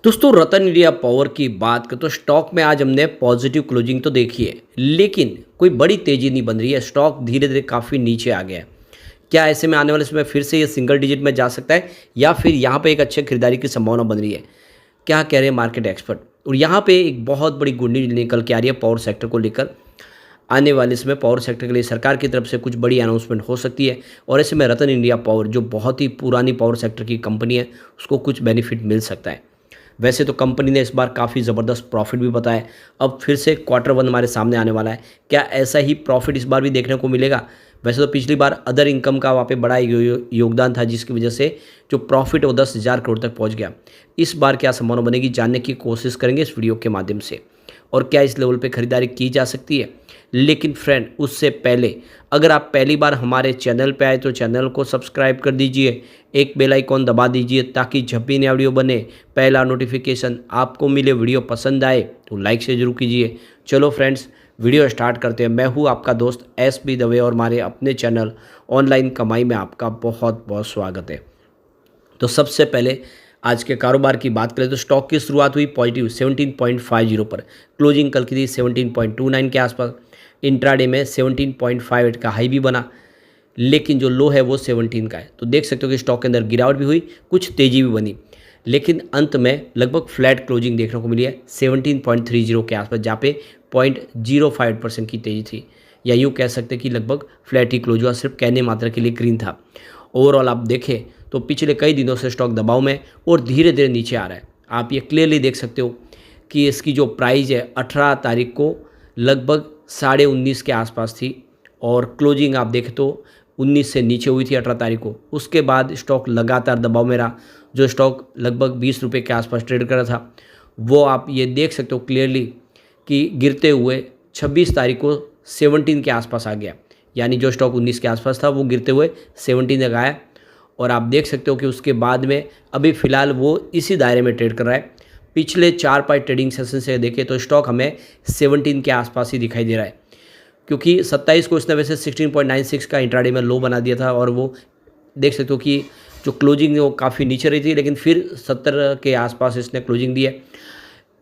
दोस्तों रतन India power की बात करें तो स्टॉक में आज हमने पॉजिटिव क्लोजिंग तो देखी है, लेकिन कोई बड़ी तेजी नहीं बन रही है। स्टॉक धीरे धीरे काफ़ी नीचे आ गया है। क्या ऐसे में आने वाले समय फिर से ये सिंगल डिजिट में जा सकता है या फिर यहाँ पे एक अच्छे खरीदारी की संभावना बन रही है? क्या कह रहे हैं मार्केट एक्सपर्ट? और यहाँ पे एक बहुत बड़ी गुड न्यूज निकल के आ रही है पावर सेक्टर को लेकर। आने वाले समय पावर सेक्टर के लिए सरकार की तरफ से कुछ बड़ी अनाउंसमेंट हो सकती है और ऐसे में रतन इंडिया पावर जो बहुत ही पुरानी पावर सेक्टर की कंपनी है उसको कुछ बेनिफिट मिल सकता है। वैसे तो कंपनी ने इस बार काफ़ी ज़बरदस्त प्रॉफिट भी बताया। अब फिर से क्वार्टर वन हमारे सामने आने वाला है। क्या ऐसा ही प्रॉफिट इस बार भी देखने को मिलेगा? वैसे तो पिछली बार अदर इनकम का वहाँ पे बड़ा योगदान था, जिसकी वजह से जो प्रॉफिट है वो 10,000 करोड़ तक पहुँच गया। इस बार क्या संभावना बनेगी जानने की कोशिश करेंगे इस वीडियो के माध्यम से, और क्या इस लेवल पे खरीदारी की जा सकती है। लेकिन फ्रेंड, उससे पहले अगर आप पहली बार हमारे चैनल पे आए तो चैनल को सब्सक्राइब कर दीजिए, एक बेल आइकॉन दबा दीजिए ताकि जब भी नया वीडियो बने पहला नोटिफिकेशन आपको मिले। वीडियो पसंद आए तो लाइक से जरूर कीजिए। चलो फ्रेंड्स, वीडियो स्टार्ट करते हैं। मैं हूँ आपका दोस्त एस बी दवे और हमारे अपने चैनल ऑनलाइन कमाई में आपका बहुत बहुत स्वागत है। तो सबसे पहले आज के कारोबार की बात करें तो स्टॉक की शुरुआत हुई पॉजिटिव 17.50 पर, क्लोजिंग कल की थी 17.29 के आसपास। इंट्राडे में 17.58 का हाई भी बना, लेकिन जो लो है वो 17 का है। तो देख सकते हो कि स्टॉक के अंदर गिरावट भी हुई, कुछ तेज़ी भी बनी, लेकिन अंत में लगभग फ्लैट क्लोजिंग देखने को मिली है 17.30 के आसपास, जहाँ पे 0.05% की तेज़ी थी, या यूँ कह सकते हैं कि लगभग फ्लैट ही क्लोज हुआ, सिर्फ कहने मात्र के लिए ग्रीन था। ओवरऑल आप देखें तो पिछले कई दिनों से स्टॉक दबाव में और धीरे धीरे नीचे आ रहा है। आप ये क्लियरली देख सकते हो कि इसकी जो प्राइस है 18 तारीख को लगभग 19.5 के आसपास थी, और क्लोजिंग आप देखें तो 19 से नीचे हुई थी 18 तारीख को। उसके बाद स्टॉक लगातार दबाव में रहा। जो स्टॉक लगभग 20 रुपये के आसपास ट्रेड कर रहा था, वो आप ये देख सकते हो क्लियरली कि गिरते हुए 26 तारीख को 17 के आसपास आ गया। यानी जो स्टॉक 19 के आसपास था वो गिरते हुए 17 तक आया, और आप देख सकते हो कि उसके बाद में अभी फ़िलहाल वो इसी दायरे में ट्रेड कर रहा है। पिछले 4-5 ट्रेडिंग सेशन से देखें तो स्टॉक हमें 17 के आसपास ही दिखाई दे रहा है, क्योंकि 27 को इसने वैसे 16.96 का इंट्राडे में लो बना दिया था, और वो देख सकते हो कि जो क्लोजिंग है वो काफ़ी नीचे रही थी, लेकिन फिर 70 के आसपास इसने क्लोजिंग दी है।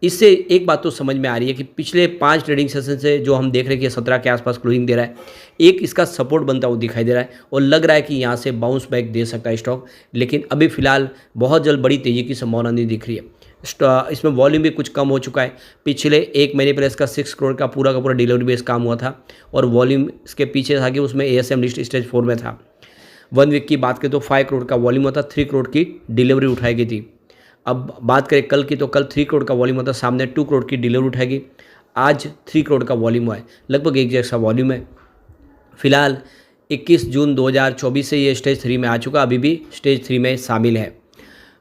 इससे एक बात तो समझ में आ रही है कि पिछले 5 ट्रेडिंग सेशन से जो हम देख रहे हैं कि 17 के आसपास क्लोजिंग दे रहा है, एक इसका सपोर्ट बनता हुआ दिखाई दे रहा है, और लग रहा है कि यहाँ से बाउंस बैक दे सकता है स्टॉक। लेकिन अभी फ़िलहाल बहुत जल्द बड़ी तेज़ी की संभावना नहीं दिख रही है। इसमें वॉल्यूम भी कुछ कम हो चुका है। पिछले 1 महीने पहले इसका 6 करोड़ का पूरा डिलीवरी बेस काम हुआ था, और वॉल्यूम इसके पीछे था कि उसमें ASM लिस्ट स्टेज 4 में था। 1 वीक की बात करें तो 5 करोड़ का वॉल्यूम होता, 3 करोड़ की डिलीवरी उठाई गई थी। अब बात करें कल की तो कल 3 करोड़ का वॉल्यूम होता, सामने 2 करोड़ की डिलीवरी उठाएगी। आज 3 करोड़ का वॉल्यूम हुआ है, लगभग एक जैसा वॉल्यूम है। फिलहाल 21 जून 2024 से ये स्टेज 3 में आ चुका, अभी भी स्टेज 3 में शामिल है।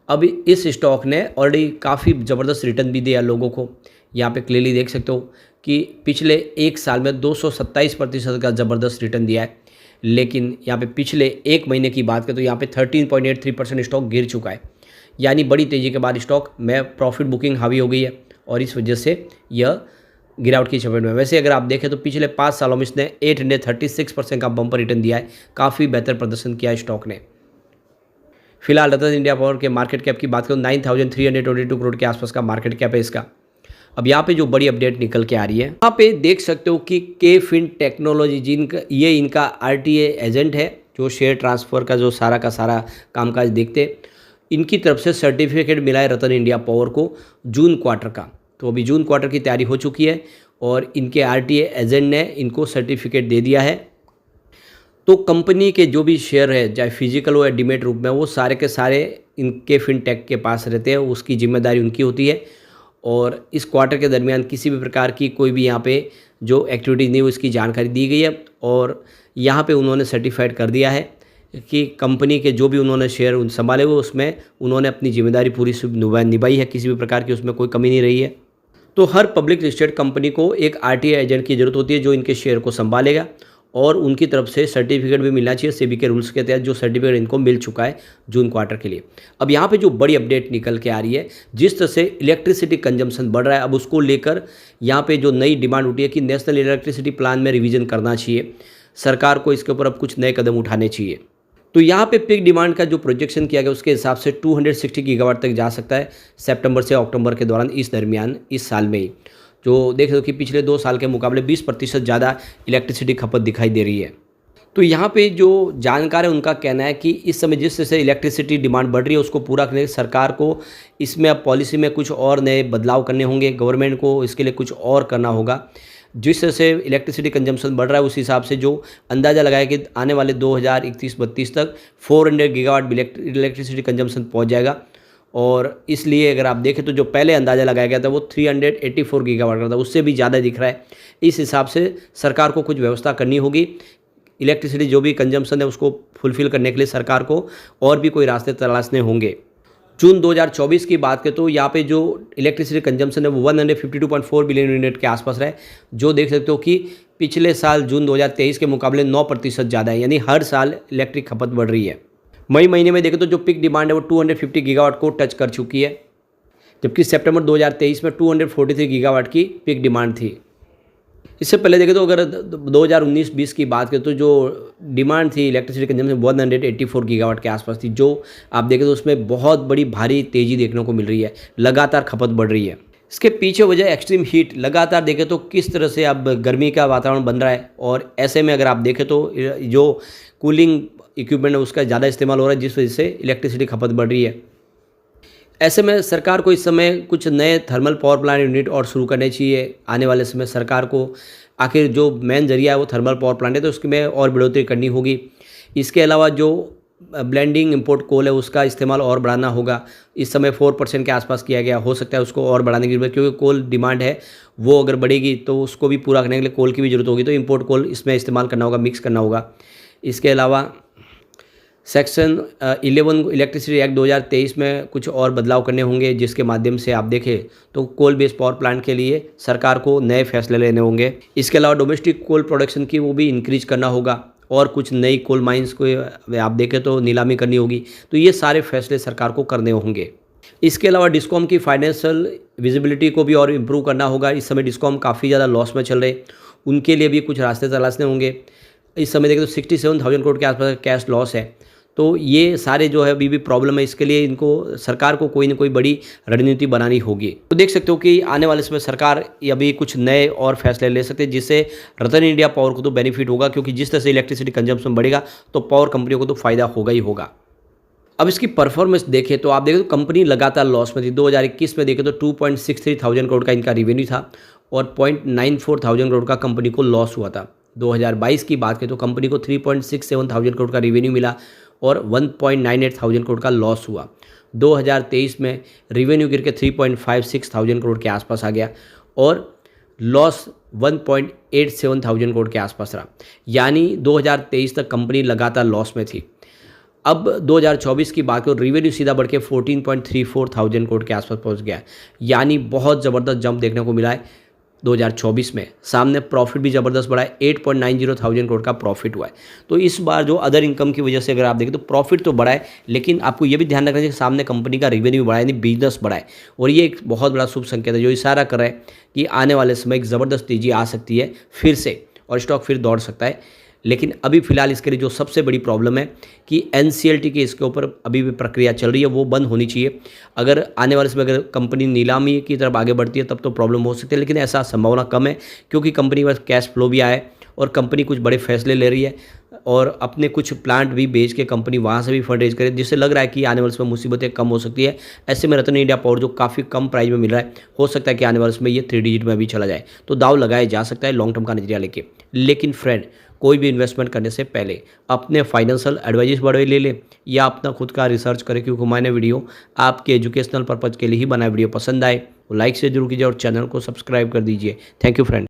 अब इस स्टॉक ने ऑलरेडी काफ़ी ज़बरदस्त रिटर्न भी दिया लोगों को। यहाँ पे क्लियरली देख सकते हो कि पिछले 1 साल में 227% का ज़बरदस्त रिटर्न दिया है। लेकिन यहाँ पे पिछले 1 महीने की बात करें तो यहाँ पे 13.83% स्टॉक गिर चुका है। यानी बड़ी तेज़ी के बाद स्टॉक में प्रॉफिट बुकिंग हावी हो गई है, और इस वजह से यह गिरावट की चपेट में। वैसे अगर आप देखें तो पिछले 5 सालों में इसने 836% का बम्पर रिटर्न दिया है। काफ़ी बेहतर प्रदर्शन किया है स्टॉक ने। फिलहाल रतन इंडिया पावर के मार्केट कैप की बात करें 9,322 करोड़ के आसपास का मार्केट कैप है इसका। अब यहाँ पे जो बड़ी अपडेट निकल के आ रही है, यहाँ पे देख सकते हो कि के फिन टेक्नोलॉजी जिनका ये इनका RTA एजेंट है, जो शेयर ट्रांसफ़र का जो सारा का सारा कामकाज देखते, इनकी तरफ से सर्टिफिकेट मिला है रतन इंडिया पावर को जून क्वार्टर का। तो अभी जून क्वार्टर की तैयारी हो चुकी है, और इनके RTA एजेंट ने इनको सर्टिफिकेट दे दिया है। तो कंपनी के जो भी शेयर है, चाहे फिजिकल हो या डीमेट रूप में, वो सारे के सारे इनके फिनटेक के पास रहते हैं, उसकी जिम्मेदारी उनकी होती है। और इस क्वार्टर के दरमियान किसी भी प्रकार की कोई भी यहाँ पे जो एक्टिविटी नहीं हुई, उसकी जानकारी दी गई है, और यहाँ पे उन्होंने सर्टिफाइड कर दिया है कि कंपनी के जो भी उन्होंने शेयर संभाले हुए उसमें उन्होंने अपनी जिम्मेदारी पूरी निभाई है, किसी भी प्रकार की उसमें कोई कमी नहीं रही है। तो हर पब्लिक लिस्टेड कंपनी को एक RTA एजेंट की ज़रूरत होती है जो इनके शेयर को संभालेगा, और उनकी तरफ से सर्टिफिकेट भी मिलना चाहिए सेबी के रूल्स के तहत, जो सर्टिफिकेट इनको मिल चुका है जून क्वार्टर के लिए। अब यहाँ पे जो बड़ी अपडेट निकल के आ रही है, जिस तरह से इलेक्ट्रिसिटी कंजम्पशन बढ़ रहा है, अब उसको लेकर यहाँ पे जो नई डिमांड उठी है कि नेशनल इलेक्ट्रिसिटी प्लान में रिवीजन करना चाहिए, सरकार को इसके ऊपर अब कुछ नए कदम उठाने चाहिए। तो यहाँ पे पीक डिमांड का जो प्रोजेक्शन किया गया उसके हिसाब से 260 गीगावाट तक जा सकता है सितंबर से अक्टूबर के दौरान, इस दरमियान इस साल में ही। जो देख रहे हो कि पिछले 2 साल के मुकाबले 20% ज़्यादा इलेक्ट्रिसिटी खपत दिखाई दे रही है। तो यहाँ पे जो जानकार है उनका कहना है कि इस समय जिस तरह से इलेक्ट्रिसिटी डिमांड बढ़ रही है उसको पूरा करने के लिए सरकार को इसमें अब पॉलिसी में कुछ और नए बदलाव करने होंगे, गवर्नमेंट को इसके लिए कुछ और करना होगा। जिस तरह से इलेक्ट्रिसिटी कंजम्पशन बढ़ रहा है उस हिसाब से जो अंदाज़ा लगाया कि आने वाले 2031-32 तक 400 गीगावाट इलेक्ट्रिसिटी कंजम्पशन पहुँच जाएगा। और इसलिए अगर आप देखें तो जो पहले अंदाज़ा लगाया गया था वो 384 गीगावाट का था, उससे भी ज़्यादा दिख रहा है। इस हिसाब से सरकार को कुछ व्यवस्था करनी होगी। इलेक्ट्रिसिटी जो भी कंजम्पशन है उसको फुलफ़िल करने के लिए सरकार को और भी कोई रास्ते तलाशने होंगे। जून 2024 की बात करें तो यहाँ पे जो इलेक्ट्रिसिटी कंजम्पशन है वो 152.4 बिलियन यूनिट के आसपास रहा है, जो देख सकते हो कि पिछले साल जून 2023 के मुकाबले 9% ज़्यादा है, यानी हर साल इलेक्ट्रिक खपत बढ़ रही है। मई महीने में देखें तो जो पिक डिमांड है वो 250 गीगावाट को टच कर चुकी है, जबकि सितंबर 2023 में 243 गीगावाट की पिक डिमांड थी। इससे पहले देखें तो अगर 2019-20 की बात करें तो जो डिमांड थी इलेक्ट्रिसिटी कंजम्पशन 184 गीगावाट के आसपास थी, जो आप देखें तो उसमें बहुत बड़ी भारी तेज़ी देखने को मिल रही है, लगातार खपत बढ़ रही है। इसके पीछे वजह एक्सट्रीम हीट, लगातार देखें तो किस तरह से अब गर्मी का वातावरण बन रहा है, और ऐसे में अगर आप देखें तो जो कूलिंग इक्विपमेंट है उसका ज़्यादा इस्तेमाल हो रहा है, जिस वजह से इलेक्ट्रिसिटी खपत बढ़ रही है। ऐसे में सरकार को इस समय कुछ नए थर्मल पावर प्लांट यूनिट और शुरू करने चाहिए। आने वाले समय सरकार को आखिर जो मेन जरिया है वो थर्मल पावर प्लांट है, तो उसमें और बढ़ोतरी करनी होगी। इसके अलावा जो ब्लेंडिंग इंपोर्ट कोल है उसका इस्तेमाल और बढ़ाना होगा। इस समय 4% के आसपास किया गया, हो सकता है उसको और बढ़ाने की जरूरत, क्योंकि कोल डिमांड है वो अगर बढ़ेगी तो उसको भी पूरा करने के लिए कोल की भी जरूरत होगी, तो इंपोर्ट कोल इसमें इस्तेमाल करना होगा, मिक्स करना होगा। इसके अलावा सेक्शन 11 इलेक्ट्रिसिटी एक्ट 2023 में कुछ और बदलाव करने होंगे, जिसके माध्यम से आप देखें तो कोल बेस्ड पावर प्लांट के लिए सरकार को नए फैसले लेने होंगे। इसके अलावा डोमेस्टिक कोल प्रोडक्शन की वो भी इंक्रीज करना होगा, और कुछ नई कोल माइंस को आप देखें तो नीलामी करनी होगी। तो ये सारे फैसले सरकार को करने होंगे। इसके अलावा डिस्कॉम की फाइनेंशियल विजिबिलिटी को भी और इम्प्रूव करना होगा। इस समय डिस्कॉम काफ़ी ज़्यादा लॉस में चल रहे, उनके लिए भी कुछ रास्ते तलाशने होंगे। इस समय देखें तो 67,000 करोड़ के आसपास कैश लॉस है, तो ये सारे जो है अभी भी प्रॉब्लम है। इसके लिए इनको सरकार को कोई ना कोई बड़ी रणनीति बनानी होगी। तो देख सकते हो कि आने वाले समय सरकार अभी कुछ नए और फैसले ले सकते हैं, जिससे रतन इंडिया पावर को तो बेनिफिट होगा, क्योंकि जिस तरह से इलेक्ट्रिसिटी कंजम्पशन बढ़ेगा तो पावर कंपनियों को तो फ़ायदा होगा ही होगा। अब इसकी परफॉर्मेंस देखें तो आप देखें तो कंपनी लगातार लॉस में थी। 2021 में देखें तो 2.63 थाउजेंड करोड़ का इनका रेवेन्यू था, और 0.94 थाउजेंड करोड़ का कंपनी को लॉस हुआ था। 2022 की बात करें तो कंपनी को 3.67 थाउजेंड करोड़ का रेवेन्यू मिला और 1.98 थाउजेंड करोड़ का लॉस हुआ। 2023 में रेवेन्यू गिर के 3.56 थाउजेंड करोड़ के आसपास आ गया, और लॉस 1.87 थाउजेंड करोड़ के आसपास रहा, यानी 2023 तक कंपनी लगातार लॉस में थी। अब 2024 की बात करें, रेवेन्यू सीधा बढ़ के 14.34 थाउजेंड करोड़ के आसपास पहुंच गया, यानी बहुत ज़बरदस्त जंप देखने को मिला है 2024 में। सामने प्रॉफिट भी ज़बरदस्त बढ़ा है, 8.90 थाउजेंड करोड़ का प्रॉफिट हुआ है। तो इस बार जो अदर इनकम की वजह से अगर आप देखें तो प्रॉफिट तो बढ़ा है, लेकिन आपको ये भी ध्यान रखना चाहिए कि सामने कंपनी का रेवेन्यू बढ़ा है, यानी बिजनेस बढ़ा है, और ये एक बहुत बड़ा शुभ संकेत है जो इशारा कर रहा है कि आने वाले समय एक ज़बरदस्त तेज़ी आ सकती है फिर से, और स्टॉक फिर दौड़ सकता है। लेकिन अभी फ़िलहाल इसके लिए जो सबसे बड़ी प्रॉब्लम है कि NCLT की इसके ऊपर अभी भी प्रक्रिया चल रही है, वो बंद होनी चाहिए। अगर आने वाले समय अगर कंपनी नीलामी की तरफ आगे बढ़ती है तब तो प्रॉब्लम हो सकती है, लेकिन ऐसा संभावना कम है, क्योंकि कंपनी के पास कैश फ्लो भी आए और कंपनी कुछ बड़े फैसले ले रही है, और अपने कुछ प्लांट भी बेच के कंपनी वहाँ से भी फंड रेज करे, जिससे लग रहा है कि आने वाले समय मुसीबतें कम हो सकती है। ऐसे में रतन इंडिया पावर जो काफ़ी कम प्राइस में मिल रहा है, हो सकता है कि आने वाले समय ये 3 डिजिट में भी चला जाए, तो दाव लगाया जा सकता है लॉन्ग टर्म का नजरिया लेके। लेकिन फ्रेंड, कोई भी इन्वेस्टमेंट करने से पहले अपने फाइनेंशियल एडवाइस बड़े ले ले, या अपना खुद का रिसर्च करें, क्योंकि मैंने वीडियो आपके एजुकेशनल पर्पज़ के लिए ही बनाया। वीडियो पसंद आए तो लाइक से जरूर कीजिए और चैनल को सब्सक्राइब कर दीजिए। Thank you friend.